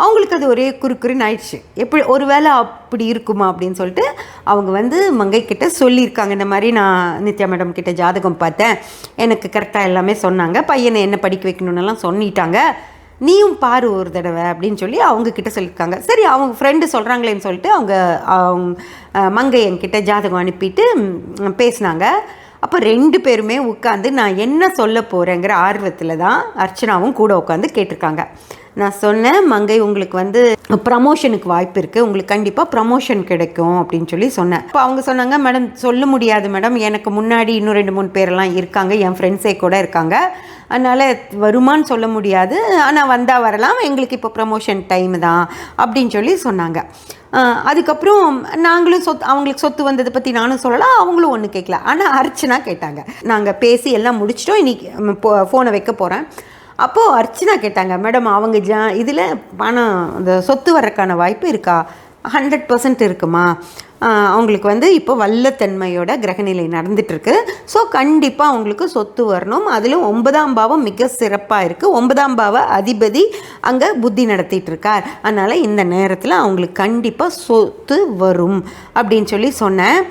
அவங்களுக்கு அது ஒரே குறுக்குறுன்னு ஆயிடுச்சு. எப்படி ஒரு வேளை அப்படி இருக்குமா அப்படின்னு சொல்லிட்டு அவங்க வந்து மங்கை கிட்ட சொல்லியிருக்காங்க. இந்த மாதிரி நான் நித்யா மேடம் கிட்ட ஜாதகம் பார்த்தேன், எனக்கு கரெக்டாக எல்லாமே சொன்னாங்க, பையனை என்ன படிக்க வைக்கணுன்னெல்லாம் சொல்லிட்டாங்க, நீயும் பாரு ஒரு தடவை அப்படின்னு சொல்லி அவங்கக்கிட்ட சொல்லியிருக்காங்க. சரி, அவங்க ஃப்ரெண்டு சொல்கிறாங்களேன்னு சொல்லிட்டு மங்கை என்கிட்ட ஜாதகம் அனுப்பிட்டு பேசினாங்க. அப்போ 2 பேருமே உட்காந்து நான் என்ன சொல்ல போகிறேங்கிற ஆர்வத்தில் தான் அர்ச்சனாவும் கூட உட்காந்து கேட்டிருக்காங்க. நான் சொன்னேன், மங்கை உங்களுக்கு வந்து ப்ரமோஷனுக்கு வாய்ப்பு இருக்குது, உங்களுக்கு கண்டிப்பாக ப்ரமோஷன் கிடைக்கும் அப்படின்னு சொல்லி சொன்னேன். இப்போ அவங்க சொன்னாங்க, மேடம் சொல்ல முடியாது மேடம், எனக்கு முன்னாடி இன்னும் 2-3 பேரெல்லாம் இருக்காங்க, என் ஃப்ரெண்ட்ஸே கூட இருக்காங்க, அதனால் வருமானு சொல்ல முடியாது, ஆனால் வந்தால் வரலாம், எங்களுக்கு இப்போ ப்ரமோஷன் டைம் தான் அப்படின்னு சொல்லி சொன்னாங்க. அதுக்கப்புறம் நாங்களும் அவங்களுக்கு சொத்து வந்ததை பற்றி நானும் சொல்லலாம், அவங்களும் ஒன்றும் கேட்கல. ஆனால் அர்ச்சனா கேட்டாங்க. நாங்கள் பேசி எல்லாம் முடிச்சிட்டோம், இன்றைக்கி ஃபோனை வைக்க போகிறேன். அப்போது அர்ச்சனா கேட்டாங்க, மேடம் அவங்க இதில் பணம் இந்த சொத்து வர்றதுக்கான வாய்ப்பு இருக்கா? 100% இருக்குமா? அவங்களுக்கு வந்து இப்போ வல்லத்தன்மையோட கிரகநிலை நடந்துகிட்ருக்கு, ஸோ கண்டிப்பாக அவங்களுக்கு சொத்து வரணும். அதிலும் 9ஆம் பாவம் மிக சிறப்பாக இருக்குது, 9ஆம் பாவ அதிபதி அங்கே புத்தி நடத்திட்டுருக்கார், அதனால் இந்த நேரத்தில் அவங்களுக்கு கண்டிப்பாக சொத்து வரும் அப்படின்னு சொல்லி சொன்னேன்.